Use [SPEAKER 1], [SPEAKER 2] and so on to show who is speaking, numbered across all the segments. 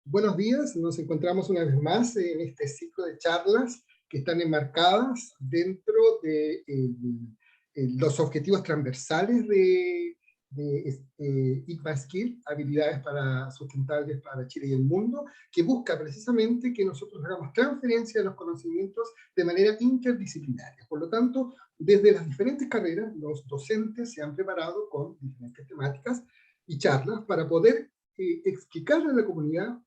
[SPEAKER 1] Buenos días, nos encontramos una vez más en este ciclo de charlas que están enmarcadas dentro de los objetivos transversales de IPA-Skill, habilidades sustentables para Chile y el mundo, que busca precisamente que nosotros hagamos transferencia de los conocimientos de manera interdisciplinaria. Por lo tanto, desde las diferentes carreras, los docentes se han preparado con diferentes temáticas y charlas para poder explicarle a la comunidad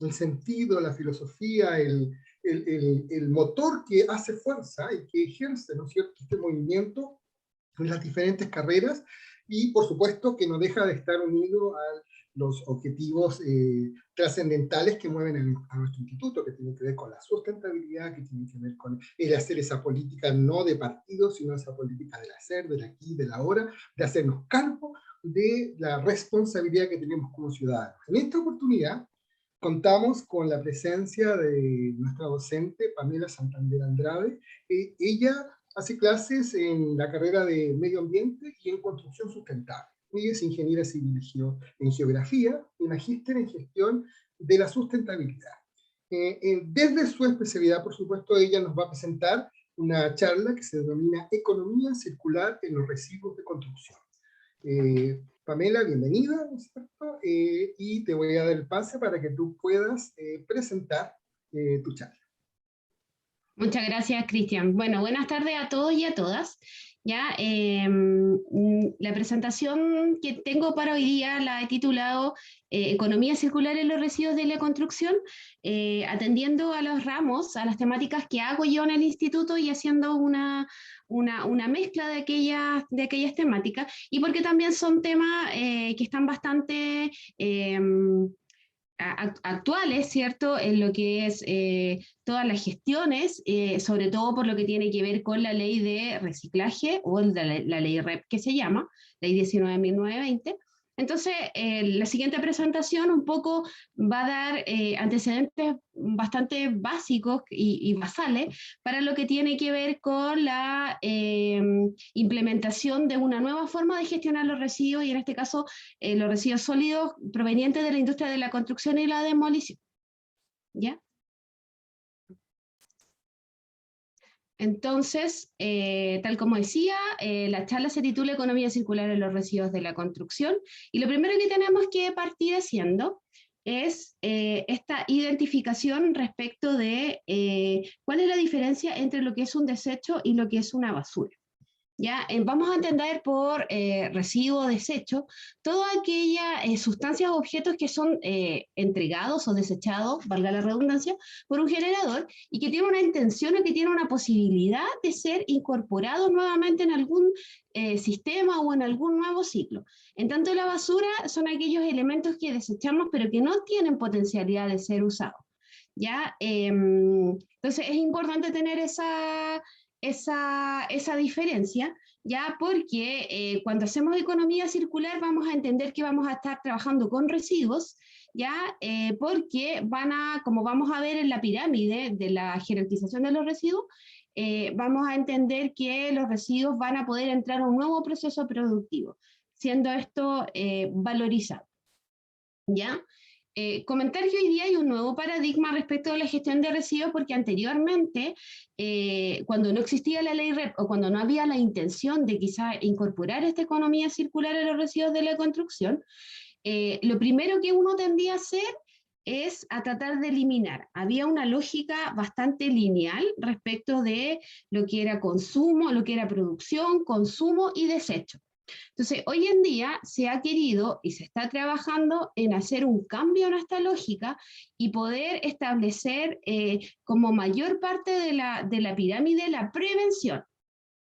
[SPEAKER 1] el sentido, la filosofía, el motor que hace fuerza y que ejerce, ¿no es cierto?, este movimiento en las diferentes carreras, y por supuesto que no deja de estar unido a los objetivos trascendentales que mueven a nuestro instituto, que tienen que ver con la sustentabilidad, que tienen que ver con el hacer esa política no de partido, sino esa política del hacer, del aquí, del ahora, de hacernos cargo de la responsabilidad que tenemos como ciudadanos. En esta oportunidad contamos con la presencia de nuestra docente, Pamela Santander Andrade. Ella hace clases en la carrera de Medio Ambiente y en Construcción Sustentable. Ella es ingeniera civil en Geografía y magíster en Gestión de la Sustentabilidad. Desde su especialidad, por supuesto, ella nos va a presentar una charla que se denomina Economía Circular en los Residuos de Construcción. Pamela, bienvenida, ¿no es cierto? Y te voy a dar el pase para que tú puedas presentar tu charla.
[SPEAKER 2] Muchas gracias, Cristian. Bueno, buenas tardes a todos y a todas. Ya, la presentación que tengo para hoy día la he titulado Economía Circular en los Residuos de la Construcción, atendiendo a los ramos, a las temáticas que hago yo en el instituto y haciendo una mezcla de aquellas temáticas, y porque también son temas que están bastante actuales, ¿cierto? En lo que es todas las gestiones, sobre todo por lo que tiene que ver con la ley de reciclaje, o la ley REP que se llama, ley 19.920. Entonces, la siguiente presentación un poco va a dar antecedentes bastante básicos y basales para lo que tiene que ver con la implementación de una nueva forma de gestionar los residuos, y en este caso los residuos sólidos provenientes de la industria de la construcción y la demolición. ¿Ya? Entonces, tal como decía, la charla se titula Economía Circular en los Residuos de la Construcción, y lo primero que tenemos que partir haciendo es esta identificación respecto de cuál es la diferencia entre lo que es un desecho y lo que es una basura. ¿Ya? Vamos a entender por residuo o desecho todas aquellas sustancias o objetos que son entregados o desechados, valga la redundancia, por un generador, y que tiene una intención o que tiene una posibilidad de ser incorporado nuevamente en algún sistema o en algún nuevo ciclo. En tanto, la basura son aquellos elementos que desechamos pero que no tienen potencialidad de ser usados. ¿Ya? Entonces es importante tener esa diferencia, ya, porque cuando hacemos economía circular vamos a entender que vamos a estar trabajando con residuos, ya, porque como vamos a ver en la pirámide de la jerarquización de los residuos, vamos a entender que los residuos van a poder entrar a un nuevo proceso productivo, siendo esto valorizado. ¿Ya? Comentar que hoy día hay un nuevo paradigma respecto a la gestión de residuos, porque anteriormente, cuando no existía la ley REP o cuando no había la intención de quizá incorporar esta economía circular a los residuos de la construcción, lo primero que uno tendía a hacer es a tratar de eliminar. Había una lógica bastante lineal respecto de lo que era consumo, lo que era producción, consumo y desecho. Entonces, hoy en día se ha querido y se está trabajando en hacer un cambio en esta lógica y poder establecer como mayor parte de la pirámide la prevención.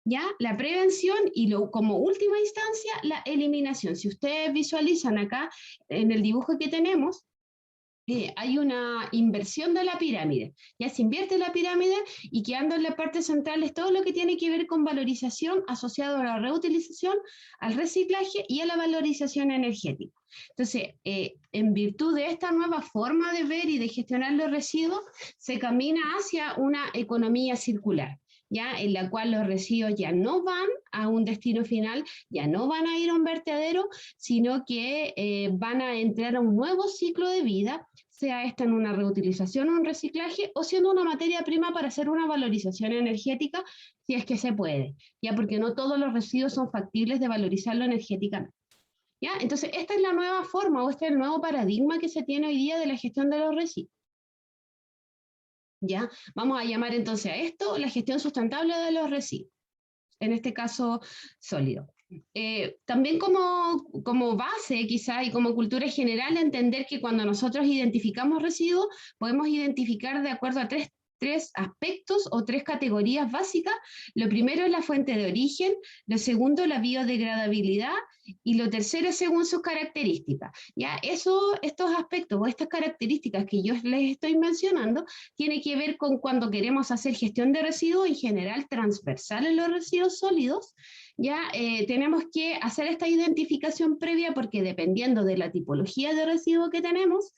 [SPEAKER 2] ¿Ya? La prevención y como última instancia la eliminación. Si ustedes visualizan acá en el dibujo que tenemos, hay una inversión de la pirámide. Ya se invierte la pirámide y quedando en la parte central es todo lo que tiene que ver con valorización asociado a la reutilización, al reciclaje y a la valorización energética. Entonces, en virtud de esta nueva forma de ver y de gestionar los residuos, se camina hacia una economía circular, ¿ya? En la cual los residuos ya no van a un destino final, ya no van a ir a un vertedero, sino que van a entrar a un nuevo ciclo de vida, sea esta en una reutilización o un reciclaje, o siendo una materia prima para hacer una valorización energética, si es que se puede, ya porque no todos los residuos son factibles de valorizarlo energéticamente. ¿Ya? Entonces, esta es la nueva forma o este es el nuevo paradigma que se tiene hoy día de la gestión de los residuos. ¿Ya? Vamos a llamar entonces a esto la gestión sustentable de los residuos, en este caso sólido. También como base quizá y como cultura general entender que cuando nosotros identificamos residuos podemos identificar de acuerdo a tres aspectos o tres categorías básicas. Lo primero es la fuente de origen, lo segundo la biodegradabilidad y lo tercero según sus características. Ya estos aspectos o estas características que yo les estoy mencionando tiene que ver con cuando queremos hacer gestión de residuos en general transversal en los residuos sólidos. Ya tenemos que hacer esta identificación previa porque dependiendo de la tipología de residuo que tenemos,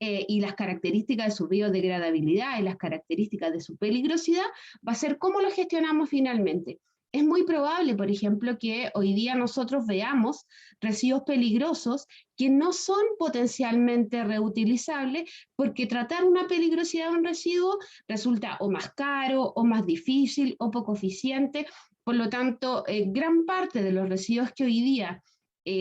[SPEAKER 2] y las características de su biodegradabilidad y las características de su peligrosidad, va a ser cómo lo gestionamos finalmente. Es muy probable, por ejemplo, que hoy día nosotros veamos residuos peligrosos que no son potencialmente reutilizables porque tratar una peligrosidad de un residuo resulta o más caro, o más difícil, o poco eficiente. Por lo tanto, gran parte de los residuos que hoy día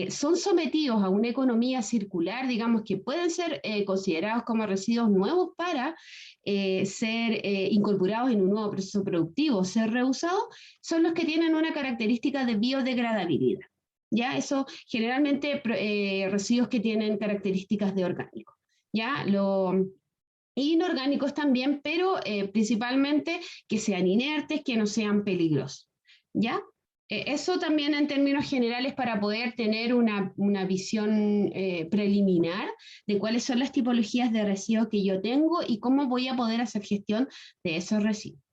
[SPEAKER 2] son sometidos a una economía circular, digamos, que pueden ser considerados como residuos nuevos para ser incorporados en un nuevo proceso productivo, ser reusados, son los que tienen una característica de biodegradabilidad. ¿Ya? Eso generalmente residuos que tienen características de orgánico. ¿Ya? Inorgánicos también, pero principalmente que sean inertes, que no sean peligrosos. ¿Ya? Eso también en términos generales para poder tener una visión preliminar de cuáles son las tipologías de residuos que yo tengo y cómo voy a poder hacer gestión de esos residuos.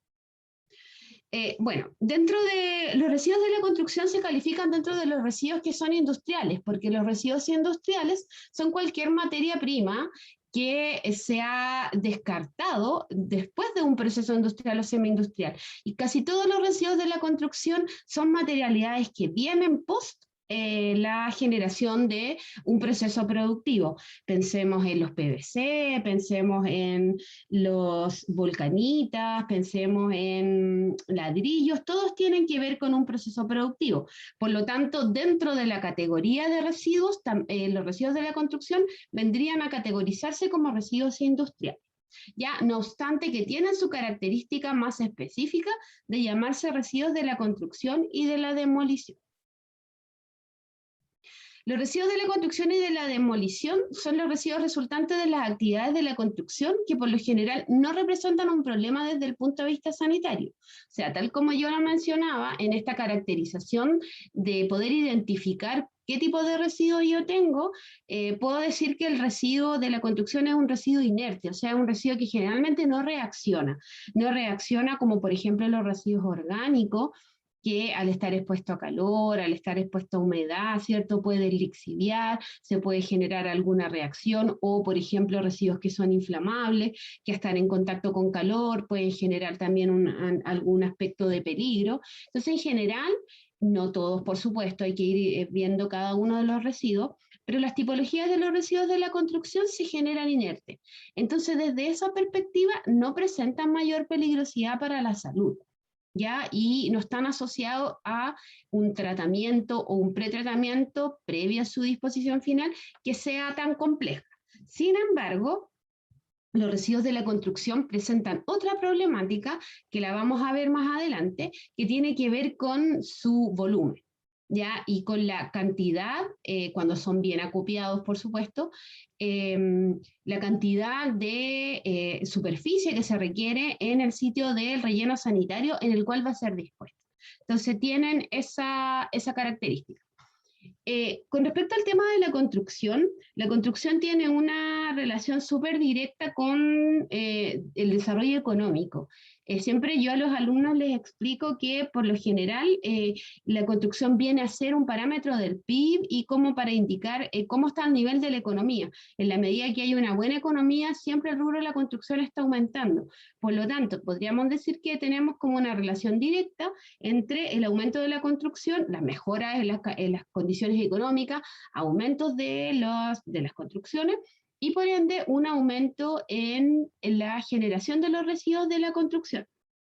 [SPEAKER 2] Bueno, dentro de los residuos de la construcción se califican dentro de los residuos que son industriales, porque los residuos industriales son cualquier materia prima que se ha descartado después de un proceso industrial o semi-industrial. Y casi todos los residuos de la construcción son materialidades que vienen post la generación de un proceso productivo. Pensemos en los PVC, pensemos en los volcanitas, pensemos en ladrillos, todos tienen que ver con un proceso productivo. Por lo tanto, dentro de la categoría de residuos, los residuos de la construcción vendrían a categorizarse como residuos industriales. Ya, no obstante que tienen su característica más específica de llamarse residuos de la construcción y de la demolición. Los residuos de la construcción y de la demolición son los residuos resultantes de las actividades de la construcción que por lo general no representan un problema desde el punto de vista sanitario. O sea, tal como yo lo mencionaba, en esta caracterización de poder identificar qué tipo de residuo yo tengo, puedo decir que el residuo de la construcción es un residuo inerte, o sea, un residuo que generalmente no reacciona. No reacciona como por ejemplo los residuos orgánicos, que al estar expuesto a calor, al estar expuesto a humedad, ¿cierto? Puede lixiviar, se puede generar alguna reacción, o por ejemplo residuos que son inflamables, que están en contacto con calor, pueden generar también algún aspecto de peligro. Entonces, en general, no todos, por supuesto, hay que ir viendo cada uno de los residuos, pero las tipologías de los residuos de la construcción se generan inertes. Entonces, desde esa perspectiva, no presentan mayor peligrosidad para la salud. ¿Ya? Y no están asociados a un tratamiento o un pretratamiento previo a su disposición final que sea tan compleja. Sin embargo, los residuos de la construcción presentan otra problemática que la vamos a ver más adelante, que tiene que ver con su volumen. ¿Ya? Y con la cantidad, cuando son bien acopiados, por supuesto, la cantidad de superficie que se requiere en el sitio del relleno sanitario en el cual va a ser dispuesto. Entonces tienen esa característica. Con respecto al tema de la construcción tiene una relación súper directa con el desarrollo económico. Siempre yo a los alumnos les explico que por lo general la construcción viene a ser un parámetro del PIB y como para indicar cómo está el nivel de la economía. En la medida que hay una buena economía, siempre el rubro de la construcción está aumentando. Por lo tanto, podríamos decir que tenemos como una relación directa entre el aumento de la construcción, las mejoras en las condiciones económicas, aumentos de las construcciones y por ende un aumento en la generación de los residuos de la construcción,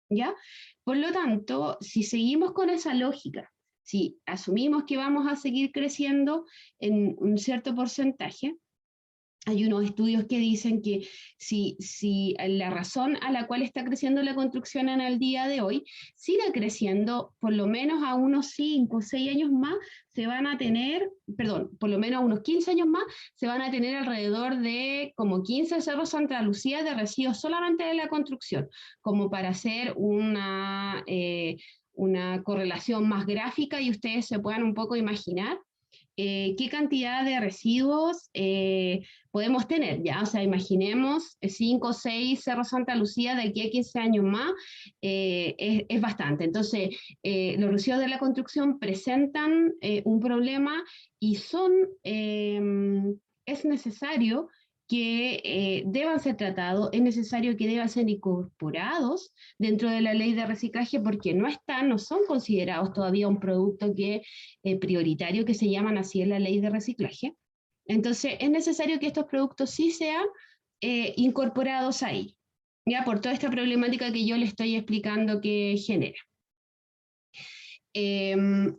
[SPEAKER 2] ¿ya? Por lo tanto, si seguimos con esa lógica, si asumimos que vamos a seguir creciendo en un cierto porcentaje, hay unos estudios que dicen que si la razón a la cual está creciendo la construcción en el día de hoy siga creciendo por lo menos a unos 5 o 6 años más, se van a tener, perdón, por lo menos a unos 15 años más, se van a tener alrededor de como 15 cerros Santa Lucía de residuos solamente de la construcción, como para hacer una correlación más gráfica y ustedes se puedan un poco imaginar qué cantidad de residuos podemos tener, ¿ya? O sea, imaginemos 5 o 6 Cerros Santa Lucía de aquí a 15 años más, es bastante. Entonces, los residuos de la construcción presentan un problema y es necesario que deban ser tratados, es necesario que deban ser incorporados dentro de la ley de reciclaje porque no son considerados todavía un producto prioritario que se llaman así en la ley de reciclaje. Entonces es necesario que estos productos sí sean incorporados ahí, ya por toda esta problemática que yo le estoy explicando que genera.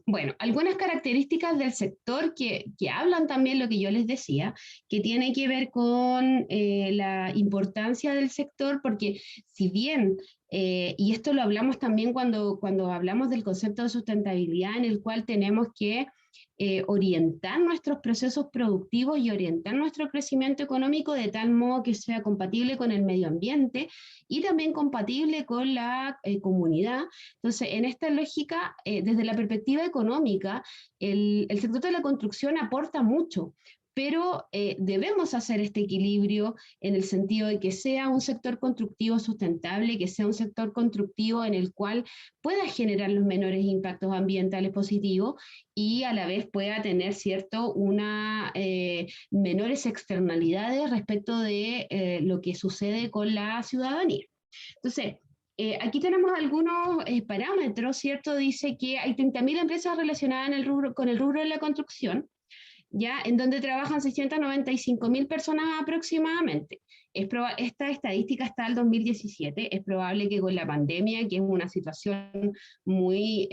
[SPEAKER 2] Bueno, algunas características del sector que hablan también lo que yo les decía, que tiene que ver con la importancia del sector, porque si bien, y esto lo hablamos también cuando hablamos del concepto de sustentabilidad, en el cual tenemos que orientar nuestros procesos productivos y orientar nuestro crecimiento económico de tal modo que sea compatible con el medio ambiente y también compatible con la comunidad. Entonces, en esta lógica, desde la perspectiva económica, el sector de la construcción aporta mucho, pero debemos hacer este equilibrio en el sentido de que sea un sector constructivo sustentable, que sea un sector constructivo en el cual pueda generar los menores impactos ambientales positivos y a la vez pueda tener, ¿cierto?, menores externalidades respecto de lo que sucede con la ciudadanía. Entonces, aquí tenemos algunos parámetros, ¿cierto? Dice que hay 30.000 empresas relacionadas con el rubro de la construcción, ya en donde trabajan 695.000 personas aproximadamente. Esta estadística está al 2017, es probable que con la pandemia, que es una situación muy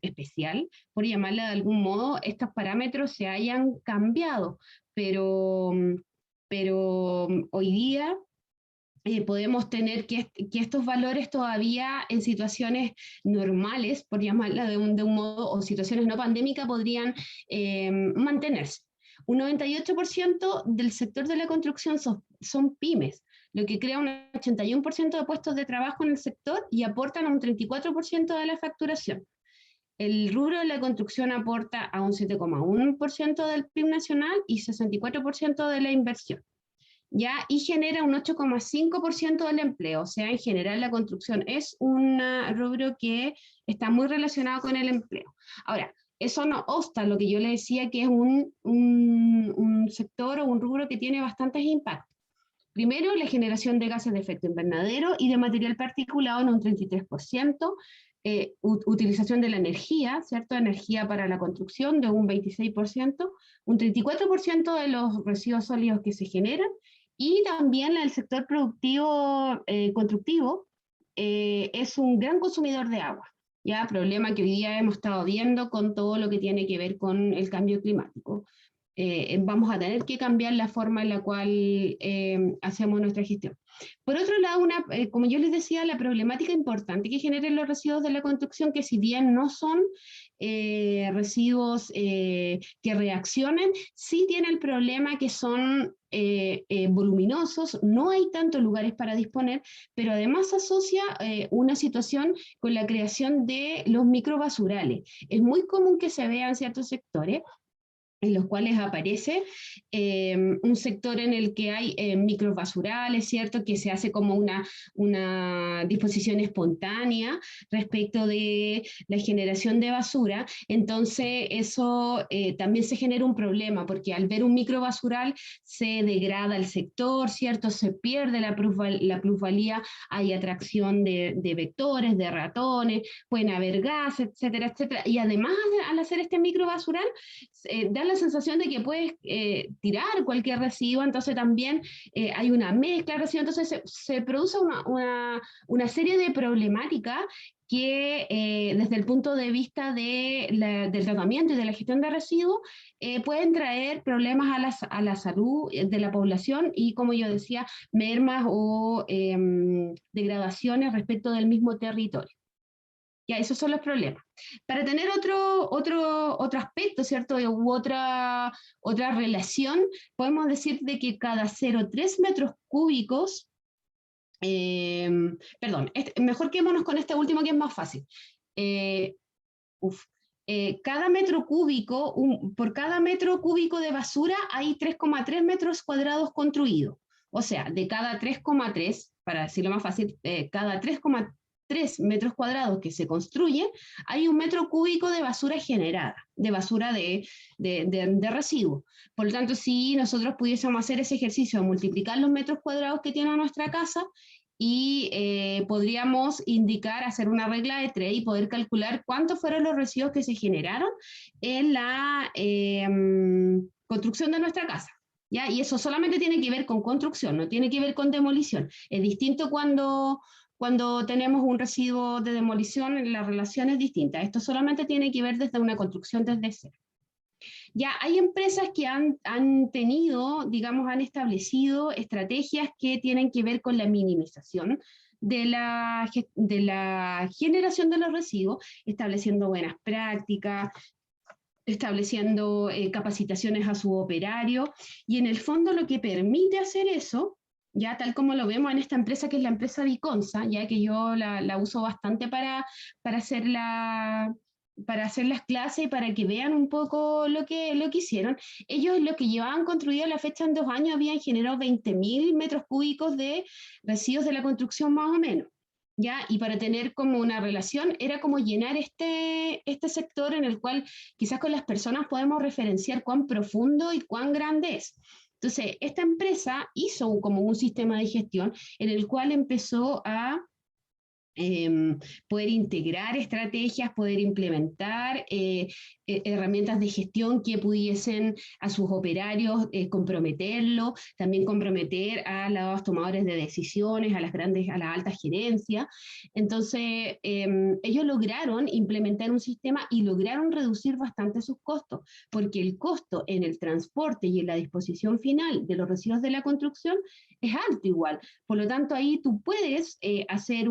[SPEAKER 2] especial, por llamarla de algún modo, estos parámetros se hayan cambiado, pero hoy día podemos tener que estos valores todavía en situaciones normales, por llamarla de un modo, o situaciones no pandémicas, podrían mantenerse. Un 98% del sector de la construcción son pymes, lo que crea un 81% de puestos de trabajo en el sector y aportan a un 34% de la facturación. El rubro de la construcción aporta a un 7,1% del PIB nacional y 64% de la inversión, ¿ya? Y genera un 8,5% del empleo. O sea, en general la construcción es un rubro que está muy relacionado con el empleo. Ahora, eso no obsta lo que yo le decía, que es un sector o un rubro que tiene bastantes impactos. Primero, la generación de gases de efecto invernadero y de material particulado en un 33%, utilización de la energía, ¿cierto? Energía para la construcción de un 26%, un 34% de los residuos sólidos que se generan, y también el sector productivo constructivo es un gran consumidor de agua, ¿ya? Problema que hoy día hemos estado viendo con todo lo que tiene que ver con el cambio climático. Vamos a tener que cambiar la forma en la cual hacemos nuestra gestión. Por otro lado, como yo les decía, la problemática importante que generan los residuos de la construcción, que si bien no son residuos que reaccionen, sí tiene el problema que son voluminosos, no hay tantos lugares para disponer, pero además asocia una situación con la creación de los microbasurales. Es muy común que se vean ciertos sectores en los cuales aparece un sector en el que hay microbasurales, ¿cierto? Que se hace como una disposición espontánea respecto de la generación de basura. Entonces, eso también se genera un problema, porque al ver un microbasural se degrada el sector, ¿cierto? Se pierde la plusvalía, hay atracción de vectores, de ratones, pueden haber gases, etcétera, etcétera. Y además, al hacer este microbasural, da la sensación de que puedes tirar cualquier residuo, entonces también hay una mezcla de residuos, entonces se produce una serie de problemáticas que desde el punto de vista del tratamiento y de la gestión de residuos pueden traer problemas a la salud de la población y, como yo decía, mermas o degradaciones respecto del mismo territorio. Ya, esos son los problemas. Para tener otro aspecto, ¿cierto? U otra relación, podemos decir de que cada 0,3 metros cúbicos, perdón, mejor quedémonos con este último que es más fácil. Cada metro cúbico, por cada metro cúbico de basura hay 3,3 metros cuadrados construidos. O sea, de cada 3,3, para decirlo más fácil, cada 3,3 metros cuadrados que se construyen, hay un metro cúbico de basura generada, de basura de residuos. Por lo tanto, si nosotros pudiésemos hacer ese ejercicio de multiplicar los metros cuadrados que tiene nuestra casa, y podríamos indicar, hacer una regla de 3 y poder calcular cuántos fueron los residuos que se generaron en la construcción de nuestra casa. ¿Ya? Y eso solamente tiene que ver con construcción, no tiene que ver con demolición. Es distinto cuando tenemos un residuo de demolición, la relación es distinta. Esto solamente tiene que ver desde una construcción desde cero. Ya hay empresas que han tenido, digamos, han establecido estrategias que tienen que ver con la minimización de la generación de los residuos, estableciendo buenas prácticas, estableciendo capacitaciones a su operario, y en el fondo lo que permite hacer eso, ya tal como lo vemos en esta empresa que es la empresa Viconsa, ya que yo la uso bastante para hacer las clases y para que vean un poco lo que hicieron. Ellos lo que llevaban construido a la fecha en 2 años habían generado 20.000 metros cúbicos de residuos de la construcción más o menos. ¿Ya? Y para tener como una relación, era como llenar este sector en el cual quizás con las personas podemos referenciar cuán profundo y cuán grande es. Entonces, esta empresa hizo como un sistema de gestión en el cual empezó a poder integrar estrategias, poder implementar herramientas de gestión que pudiesen a sus operarios comprometerlo, también comprometer a los tomadores de decisiones, a las altas gerencias. Entonces, ellos lograron implementar un sistema y lograron reducir bastante sus costos, porque el costo en el transporte y en la disposición final de los residuos de la construcción es alto igual. Por lo tanto, ahí tú puedes hacer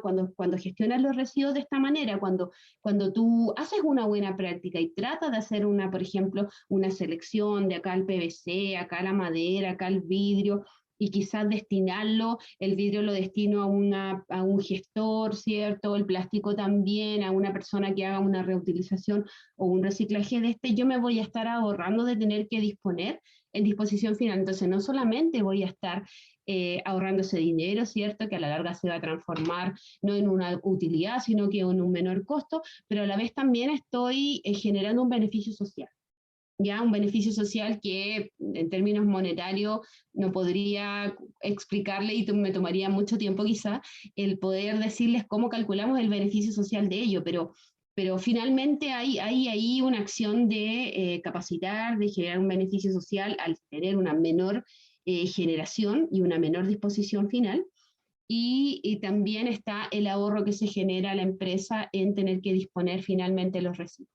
[SPEAKER 2] cuando gestionas los residuos de esta manera, cuando tú haces una buena práctica y tratas de hacer por ejemplo, una selección de acá el PVC, acá la madera, acá el vidrio, y quizás el vidrio lo destino a un gestor, ¿cierto? El plástico también, a una persona que haga una reutilización o un reciclaje yo me voy a estar ahorrando de tener que disponer en disposición final. Entonces, no solamente voy a estar ahorrando ese dinero, ¿cierto? Que a la larga se va a transformar no en una utilidad, sino que en un menor costo, pero a la vez también estoy generando un beneficio social. Ya, un beneficio social que en términos monetarios no podría explicarle y me tomaría mucho tiempo quizá el poder decirles cómo calculamos el beneficio social de ello, pero finalmente hay una acción de capacitar, de generar un beneficio social al tener una menor generación y una menor disposición final, y también está el ahorro que se genera a la empresa en tener que disponer finalmente los residuos.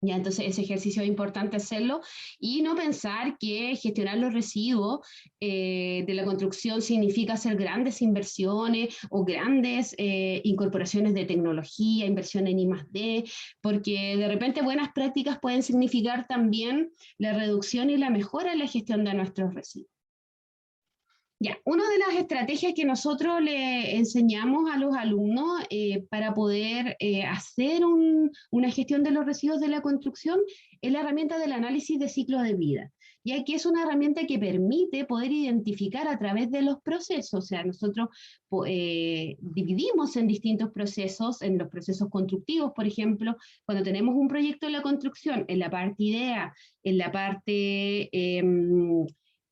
[SPEAKER 2] Ya, entonces ese ejercicio es importante hacerlo y no pensar que gestionar los residuos de la construcción significa hacer grandes inversiones o grandes incorporaciones de tecnología, inversión en I+D, porque de repente buenas prácticas pueden significar también la reducción y la mejora en la gestión de nuestros residuos. Ya, una de las estrategias que nosotros le enseñamos a los alumnos para poder hacer una gestión de los residuos de la construcción es la herramienta del análisis de ciclo de vida, ya que es una herramienta que permite poder identificar a través de los procesos. O sea, nosotros dividimos en distintos procesos, en los procesos constructivos, por ejemplo, cuando tenemos un proyecto de la construcción, en la parte idea, en la parte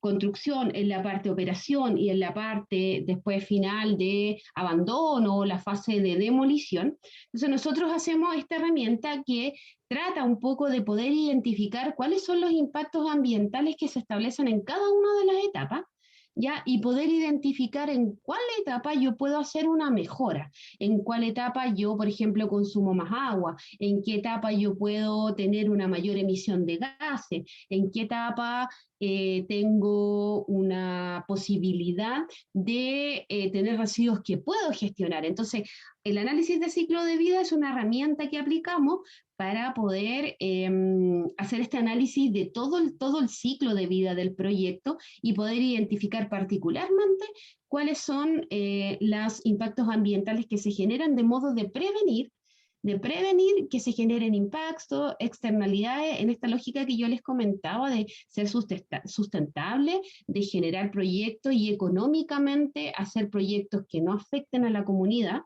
[SPEAKER 2] construcción, en la parte operación y en la parte después final de abandono o la fase de demolición. Entonces nosotros hacemos esta herramienta que trata un poco de poder identificar cuáles son los impactos ambientales que se establecen en cada una de las etapas, ¿ya? Y poder identificar en cuál etapa yo puedo hacer una mejora, en cuál etapa yo, por ejemplo, consumo más agua, en qué etapa yo puedo tener una mayor emisión de gases, en qué etapa tengo una posibilidad de tener residuos que puedo gestionar. Entonces, el análisis de ciclo de vida es una herramienta que aplicamos para poder hacer este análisis de todo el ciclo de vida del proyecto y poder identificar particularmente cuáles son los impactos ambientales que se generan de modo de prevenir que se generen impactos, externalidades, en esta lógica que yo les comentaba de ser sustentable, de generar proyectos y económicamente hacer proyectos que no afecten a la comunidad.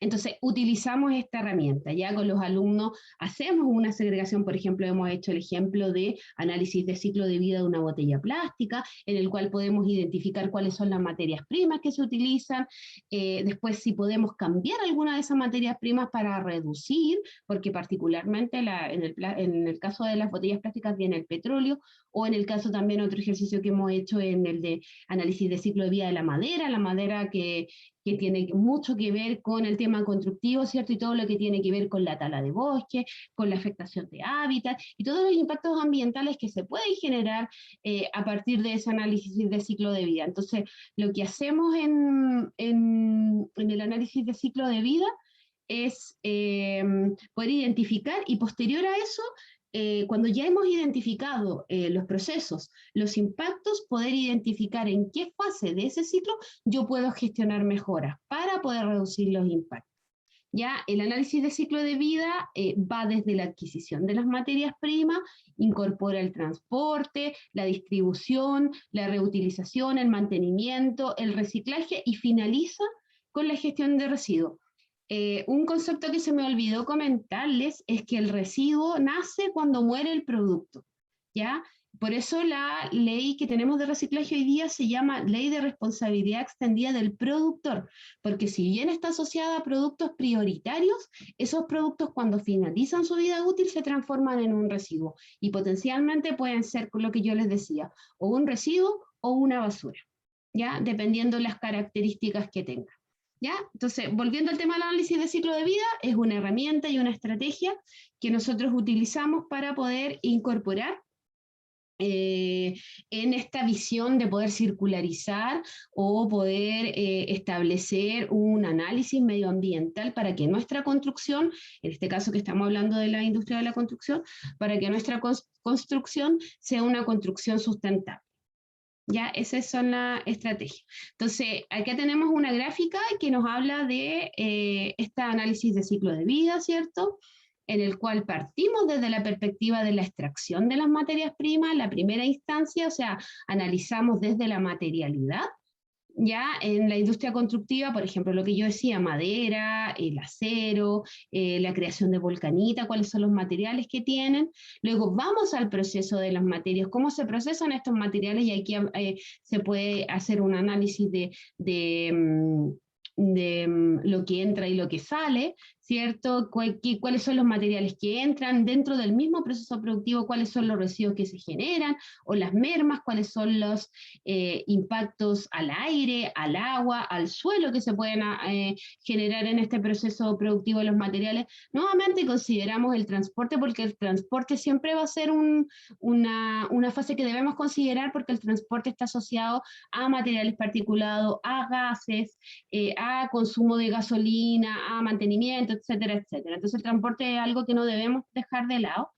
[SPEAKER 2] Entonces, utilizamos esta herramienta. Ya con los alumnos hacemos una segregación, por ejemplo, hemos hecho el ejemplo de análisis de ciclo de vida de una botella plástica, en el cual podemos identificar cuáles son las materias primas que se utilizan, después si podemos cambiar alguna de esas materias primas para reducir, porque particularmente en el caso de las botellas plásticas viene el petróleo, o en el caso también otro ejercicio que hemos hecho en el de análisis de ciclo de vida de la madera que tiene mucho que ver con el tema constructivo, ¿cierto? Y todo lo que tiene que ver con la tala de bosque, con la afectación de hábitat y todos los impactos ambientales que se pueden generar a partir de ese análisis de ciclo de vida. Entonces, lo que hacemos en el análisis de ciclo de vida es poder identificar y posterior a eso, cuando ya hemos identificado los procesos, los impactos, poder identificar en qué fase de ese ciclo yo puedo gestionar mejoras para poder reducir los impactos. Ya el análisis de ciclo de vida va desde la adquisición de las materias primas, incorpora el transporte, la distribución, la reutilización, el mantenimiento, el reciclaje y finaliza con la gestión de residuos. Un concepto que se me olvidó comentarles es que el residuo nace cuando muere el producto, ¿ya? Por eso la ley que tenemos de reciclaje hoy día se llama Ley de Responsabilidad Extendida del Productor, porque si bien está asociada a productos prioritarios, esos productos cuando finalizan su vida útil se transforman en un residuo y potencialmente pueden ser lo que yo les decía, o un residuo o una basura, ¿ya? Dependiendo de las características que tenga. ¿Ya? Entonces, volviendo al tema del análisis de ciclo de vida, es una herramienta y una estrategia que nosotros utilizamos para poder incorporar en esta visión de poder circularizar o poder establecer un análisis medioambiental para que nuestra construcción, en este caso que estamos hablando de la industria de la construcción, para que nuestra construcción sea una construcción sustentable. Ya, esas son las estrategias. Entonces, acá tenemos una gráfica que nos habla de este análisis de ciclo de vida, ¿cierto? En el cual partimos desde la perspectiva de la extracción de las materias primas, la primera instancia, o sea, analizamos desde la materialidad. Ya en la industria constructiva, por ejemplo, lo que yo decía, madera, el acero, la creación de volcanita, cuáles son los materiales que tienen. Luego vamos al proceso de las materias, cómo se procesan estos materiales y aquí se puede hacer un análisis de lo que entra y lo que sale, ¿cierto? ¿Cuáles son los materiales que entran dentro del mismo proceso productivo? ¿Cuáles son los residuos que se generan o las mermas? ¿Cuáles son los impactos al aire, al agua, al suelo que se pueden generar en este proceso productivo de los materiales? Nuevamente consideramos el transporte porque el transporte siempre va a ser una fase que debemos considerar porque el transporte está asociado a materiales particulados, a gases, a consumo de gasolina, a mantenimiento, etcétera, etcétera. Entonces el transporte es algo que no debemos dejar de lado.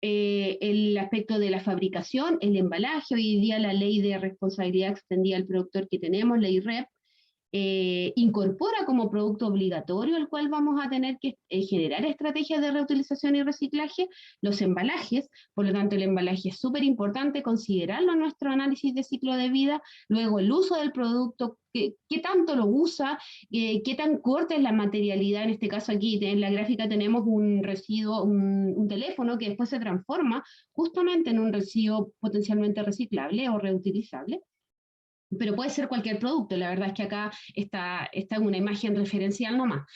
[SPEAKER 2] El aspecto de la fabricación, el embalaje, hoy día la ley de responsabilidad extendida al productor que tenemos, ley REP, incorpora como producto obligatorio, el cual vamos a tener que generar estrategias de reutilización y reciclaje, los embalajes. Por lo tanto, el embalaje es súper importante considerarlo en nuestro análisis de ciclo de vida. Luego, el uso del producto, qué tanto lo usa, qué tan corta es la materialidad. En este caso aquí en la gráfica tenemos un residuo, un teléfono que después se transforma justamente en un residuo potencialmente reciclable o reutilizable. Pero puede ser cualquier producto, la verdad es que acá está en una imagen referencial nomás.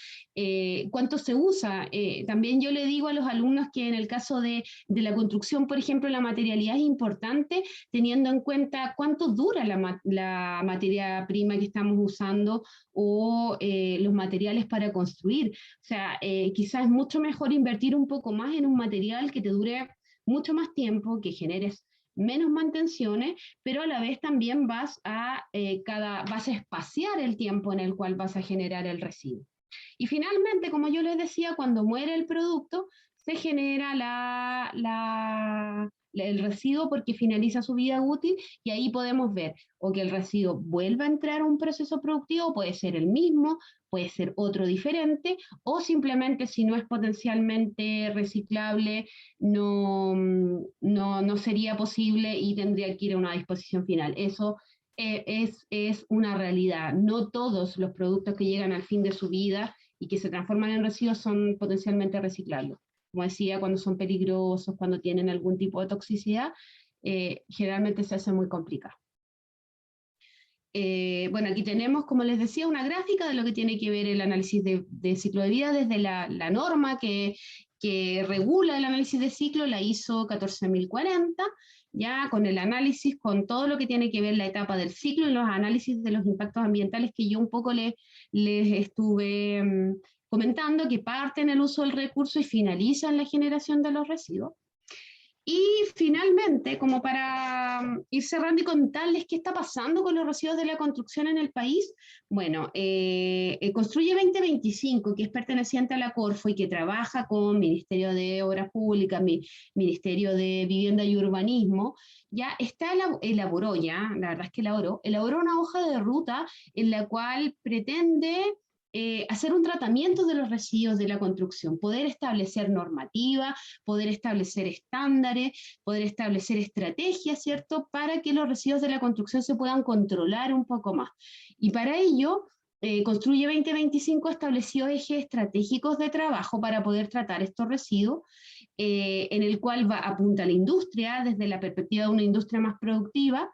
[SPEAKER 2] ¿Cuánto se usa? También yo le digo a los alumnos que en el caso de la construcción, por ejemplo, la materialidad es importante, teniendo en cuenta cuánto dura la materia prima que estamos usando o los materiales para construir. O sea, quizás es mucho mejor invertir un poco más en un material que te dure mucho más tiempo, que generes menos mantenciones, pero a la vez también vas a espaciar el tiempo en el cual vas a generar el residuo. Y finalmente, como yo les decía, cuando muere el producto, se genera el residuo porque finaliza su vida útil, y ahí podemos ver o que el residuo vuelva a entrar a un proceso productivo, puede ser el mismo, puede ser otro diferente, o simplemente si no es potencialmente reciclable, no sería posible y tendría que ir a una disposición final. Eso es una realidad. No todos los productos que llegan al fin de su vida y que se transforman en residuos son potencialmente reciclables. Como decía, cuando son peligrosos, cuando tienen algún tipo de toxicidad, generalmente se hace muy complicado. Bueno, aquí tenemos, como les decía, una gráfica de lo que tiene que ver el análisis de ciclo de vida desde la norma que regula el análisis de ciclo, la ISO 14040, ya con el análisis, con todo lo que tiene que ver la etapa del ciclo y los análisis de los impactos ambientales que yo un poco les estuve comentando, que parten el uso del recurso y finalizan la generación de los residuos. Y finalmente, como para ir cerrando y contarles qué está pasando con los residuos de la construcción en el país, bueno, Construye 2025, que es perteneciente a la Corfo y que trabaja con Ministerio de Obras Públicas, Ministerio de Vivienda y Urbanismo, ya elaboró la verdad es que elaboró una hoja de ruta en la cual pretende hacer un tratamiento de los residuos de la construcción, poder establecer normativa, poder establecer estándares, poder establecer estrategias, ¿cierto?, para que los residuos de la construcción se puedan controlar un poco más. Y para ello, Construye 2025 estableció ejes estratégicos de trabajo para poder tratar estos residuos, en el cual apunta a la industria desde la perspectiva de una industria más productiva,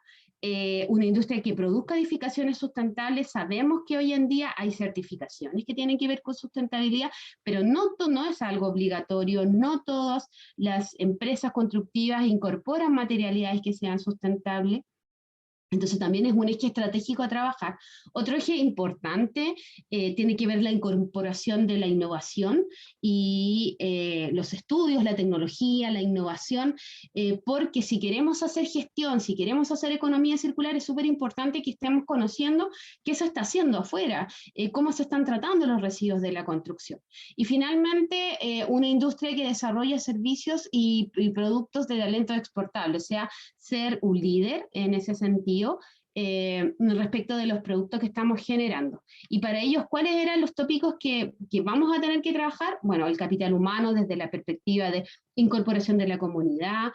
[SPEAKER 2] una industria que produzca edificaciones sustentables. Sabemos que hoy en día hay certificaciones que tienen que ver con sustentabilidad, pero no es algo obligatorio, no todas las empresas constructivas incorporan materialidades que sean sustentables. Entonces también es un eje estratégico a trabajar. Otro eje importante tiene que ver la incorporación de la innovación y los estudios, la tecnología, la innovación, porque si queremos hacer gestión, si queremos hacer economía circular, es súper importante que estemos conociendo qué se está haciendo afuera, cómo se están tratando los residuos de la construcción. Y finalmente, una industria que desarrolla servicios y productos de talento exportable, o sea, ser un líder en ese sentido, respecto de los productos que estamos generando. Y para ellos, ¿cuáles eran los tópicos que vamos a tener que trabajar? Bueno, el capital humano desde la perspectiva de incorporación de la comunidad,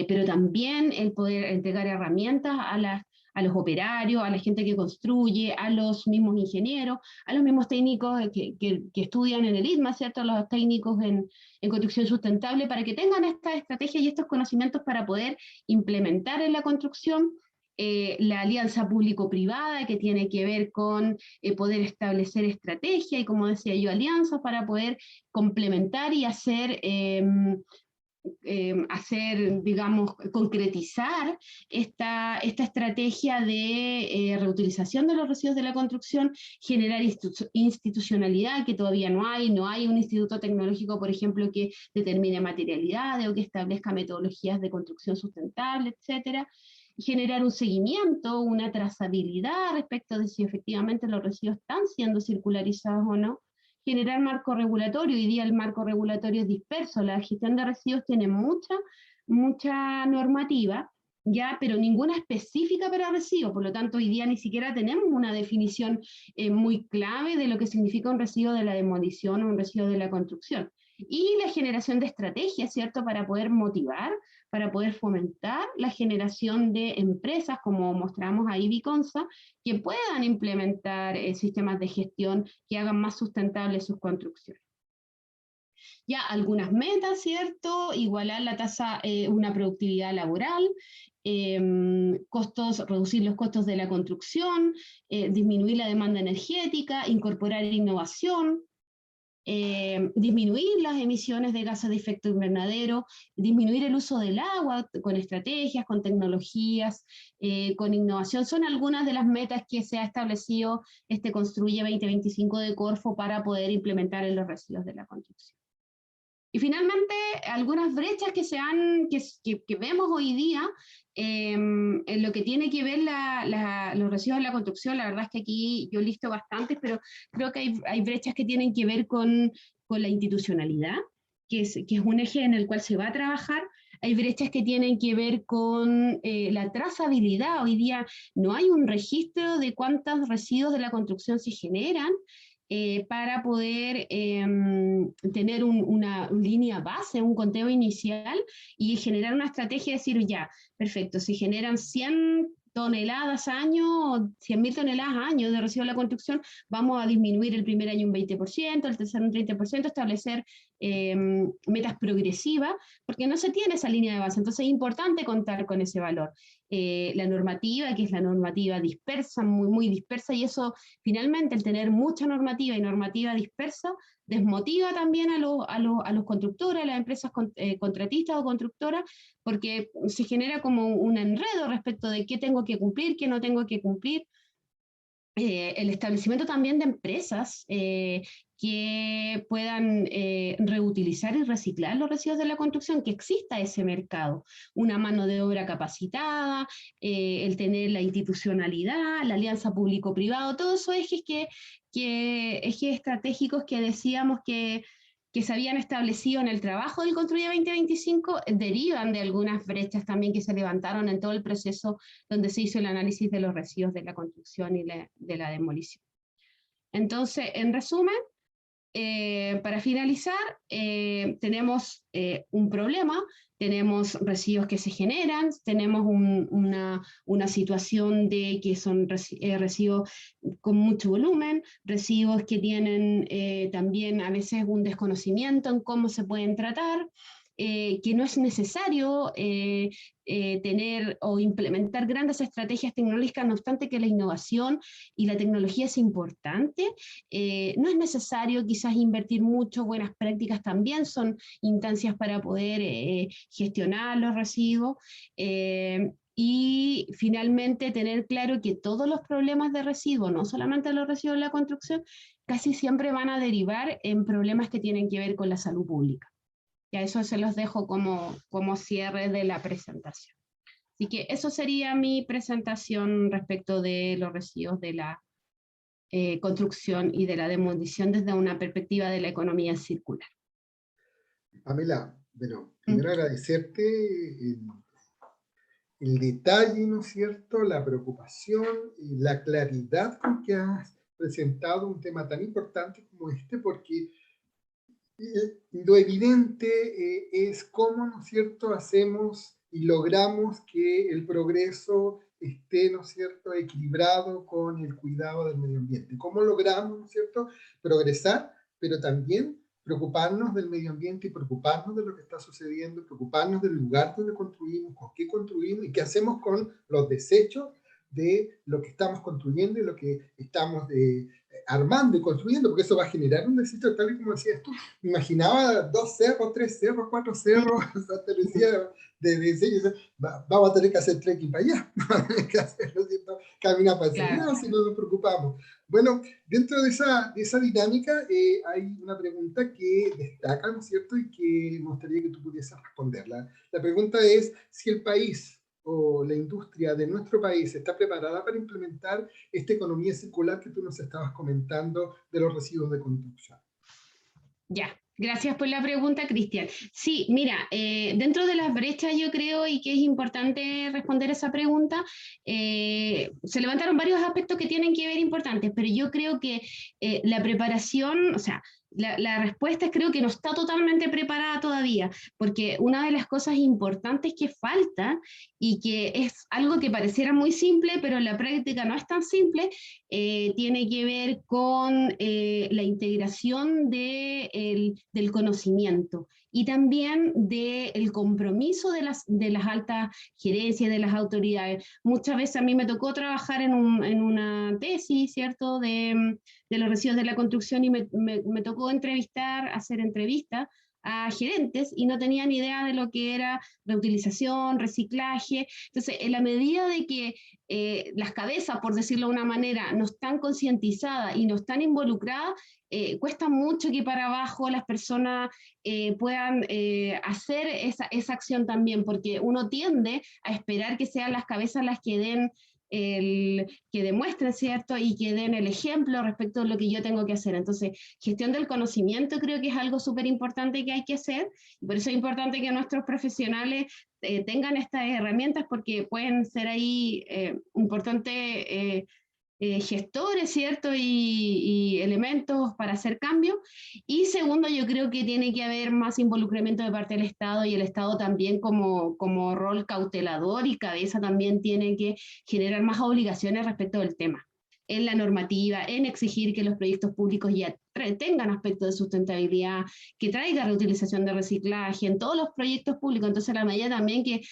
[SPEAKER 2] pero también el poder entregar herramientas a los operarios, a la gente que construye, a los mismos ingenieros, a los mismos técnicos que estudian en el ITMA, ¿cierto? Los técnicos en construcción sustentable, para que tengan estas estrategias y estos conocimientos para poder implementar en la construcción. La alianza público-privada, que tiene que ver con poder establecer estrategia y, como decía yo, alianzas para poder complementar y hacer, digamos, concretizar esta estrategia de reutilización de los residuos de la construcción, generar institucionalidad, que todavía no hay un instituto tecnológico, por ejemplo, que determine materialidades o que establezca metodologías de construcción sustentable, etcétera. Generar un seguimiento, una trazabilidad respecto de si efectivamente los residuos están siendo circularizados o no. Generar marco regulatorio. Hoy día el marco regulatorio es disperso, la gestión de residuos tiene mucha normativa, ya, pero ninguna específica para residuos. Por lo tanto, hoy día ni siquiera tenemos una definición muy clave de lo que significa un residuo de la demolición o un residuo de la construcción. Y la generación de estrategias, ¿cierto?, para poder motivar, para poder fomentar la generación de empresas, como mostramos ahí Viconsa, que puedan implementar sistemas de gestión que hagan más sustentables sus construcciones. Ya algunas metas, ¿cierto? Igualar la tasa, una productividad laboral, costos, reducir los costos de la construcción, disminuir la demanda energética, incorporar innovación, disminuir las emisiones de gases de efecto invernadero, disminuir el uso del agua con estrategias, con tecnologías, con innovación. Son algunas de las metas que se ha establecido este Construye 2025 de Corfo para poder implementar en los residuos de la construcción. Y finalmente, algunas brechas que vemos hoy día en lo que tiene que ver los residuos de la construcción. La verdad es que aquí yo listo bastantes, pero creo que hay brechas que tienen que ver con la institucionalidad, que es un eje en el cual se va a trabajar. Hay brechas que tienen que ver con la trazabilidad. Hoy día no hay un registro de cuántos residuos de la construcción se generan, para poder tener una línea base, un conteo inicial y generar una estrategia de decir, ya, perfecto, si generan 100 toneladas año, 100.000 toneladas año de residuos de la construcción, vamos a disminuir el primer año un 20%, el tercer un 30%, establecer metas progresivas, porque no se tiene esa línea de base. Entonces es importante contar con ese valor. La normativa, que es la normativa dispersa, muy, muy dispersa, y eso finalmente el tener mucha normativa y normativa dispersa desmotiva también a los constructores, a las empresas contratistas o constructoras, porque se genera como un enredo respecto de qué tengo que cumplir, qué no tengo que cumplir. El establecimiento también de empresas que puedan reutilizar y reciclar los residuos de la construcción, que exista ese mercado, una mano de obra capacitada, el tener la institucionalidad, la alianza público-privado, todos esos ejes ejes estratégicos que decíamos que se habían establecido en el trabajo del Construye 2025, derivan de algunas brechas también que se levantaron en todo el proceso donde se hizo el análisis de los residuos de la construcción y de la demolición. Entonces, en resumen, para finalizar, tenemos un problema, tenemos residuos que se generan, tenemos una situación de que son residuos con mucho volumen, residuos que tienen también a veces un desconocimiento en cómo se pueden tratar, que no es necesario tener o implementar grandes estrategias tecnológicas, no obstante que la innovación y la tecnología es importante. No es necesario quizás invertir mucho, buenas prácticas también son instancias para poder gestionar los residuos. Y finalmente tener claro que todos los problemas de residuos, no solamente los residuos de la construcción, casi siempre van a derivar en problemas que tienen que ver con la salud pública. Y a eso se los dejo como cierre de la presentación. Así que eso sería mi presentación respecto de los residuos de la construcción y de la demolición desde una perspectiva de la economía circular.
[SPEAKER 1] Pamela, bueno, primero agradecerte el detalle, ¿no es cierto?, la preocupación y la claridad con que has presentado un tema tan importante como este, porque lo evidente es cómo, ¿no es cierto?, hacemos y logramos que el progreso esté, ¿no es cierto?, equilibrado con el cuidado del medio ambiente. ¿Cómo logramos, ¿no es cierto?, progresar, pero también preocuparnos del medio ambiente y preocuparnos de lo que está sucediendo, preocuparnos del lugar donde construimos, con qué construimos y qué hacemos con los desechos de lo que estamos construyendo y lo que estamos armando y construyendo, porque eso va a generar un desecho, tal y como decías tú. Me imaginaba 2 cerros, 3 cerros, 4 cerros, hasta te decía de diseño, vamos a tener que hacer trekking para allá, vamos a tener que hacerlo, ¿cierto?, caminar para ese lado, si no nos preocupamos. Bueno, dentro de esa dinámica hay una pregunta que destaca, ¿no es cierto?, y que me gustaría que tú pudieses responderla. La pregunta es si el país o la industria de nuestro país está preparada para implementar esta economía circular que tú nos estabas comentando de los residuos de construcción.
[SPEAKER 2] Ya, Gracias por la pregunta, Cristian. Sí, mira, dentro de las brechas yo creo y que es importante responder esa pregunta, se levantaron varios aspectos que tienen que ver importantes, pero yo creo que la preparación, o sea, la respuesta es creo que no está totalmente preparada todavía, porque una de las cosas importantes que falta y que es algo que pareciera muy simple, pero en la práctica no es tan simple, tiene que ver con la integración del conocimiento y también del compromiso de las altas gerencias, de las autoridades. Muchas veces a mí me tocó trabajar en una tesis, ¿cierto?, de los residuos de la construcción y me tocó hacer entrevistas a gerentes y no tenían idea de lo que era reutilización, reciclaje. Entonces, en la medida de que las cabezas, por decirlo de una manera, no están concientizadas y no están involucradas, cuesta mucho que para abajo las personas puedan hacer esa acción también, porque uno tiende a esperar que sean las cabezas las que den que demuestren, ¿cierto? Y que den el ejemplo respecto a lo que yo tengo que hacer. Entonces, gestión del conocimiento creo que es algo súper importante que hay que hacer, y por eso es importante que nuestros profesionales tengan estas herramientas, porque pueden ser ahí importantes gestores, ¿cierto? Y elementos para hacer cambios. Y segundo, yo creo que tiene que haber más involucramiento de parte del Estado, y el Estado también como rol cautelador y cabeza también tiene que generar más obligaciones respecto del tema en la normativa, en exigir que los proyectos públicos ya tengan aspectos de sustentabilidad, que traiga reutilización de reciclaje en todos los proyectos públicos. Entonces, a la medida también que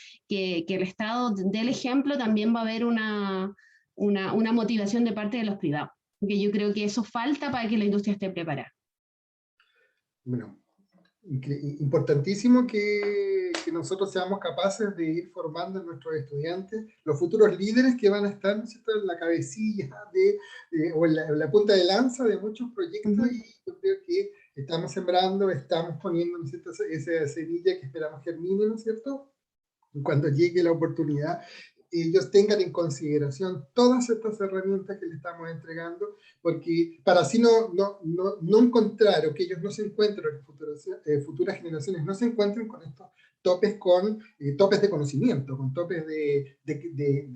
[SPEAKER 2] el Estado dé el ejemplo, también va a haber una motivación de parte de los privados, porque yo creo que eso falta para que la industria esté preparada.
[SPEAKER 1] Bueno, importantísimo que nosotros seamos capaces de ir formando a nuestros estudiantes, los futuros líderes que van a estar, ¿no es cierto?, en la cabecilla o en la punta de lanza de muchos proyectos, y yo creo que estamos sembrando, estamos poniendo, ¿no es cierto?, esa semilla que esperamos germine, ¿no es cierto?, cuando llegue la oportunidad, ellos tengan en consideración todas estas herramientas que le estamos entregando, porque para así no encontrar, o que ellos no se encuentren, que futuras generaciones no se encuentren con estos topes, topes de conocimiento, con topes de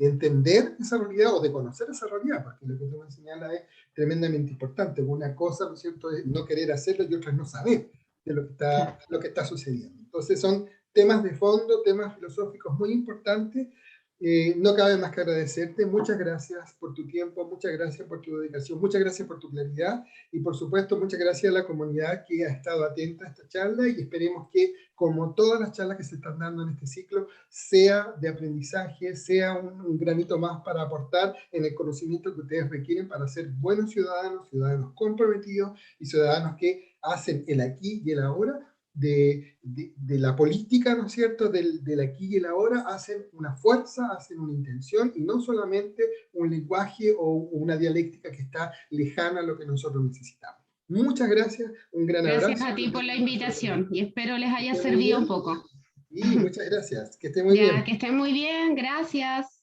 [SPEAKER 1] entender esa realidad o de conocer esa realidad, porque lo que tú me señalas es tremendamente importante. Una cosa, ¿no es cierto?, es no querer hacerlo, y otra es no saber de lo que está sucediendo. Entonces son temas de fondo, temas filosóficos muy importantes. No cabe más que agradecerte. Muchas gracias por tu tiempo, muchas gracias por tu dedicación, muchas gracias por tu claridad, y por supuesto muchas gracias a la comunidad que ha estado atenta a esta charla, y esperemos que, como todas las charlas que se están dando en este ciclo, sea de aprendizaje, sea un granito más para aportar en el conocimiento que ustedes requieren para ser buenos ciudadanos, ciudadanos comprometidos y ciudadanos que hacen el aquí y el ahora de la política, ¿no es cierto?, del aquí y el ahora, hacen una fuerza, hacen una intención, y no solamente un lenguaje o una dialéctica que está lejana a lo que nosotros necesitamos. Muchas gracias, un gran abrazo.
[SPEAKER 2] Gracias a ti por la invitación, y espero les haya servido un poco.
[SPEAKER 1] Y muchas gracias, que esté muy
[SPEAKER 2] Ya,
[SPEAKER 1] bien.
[SPEAKER 2] que estén muy bien, gracias.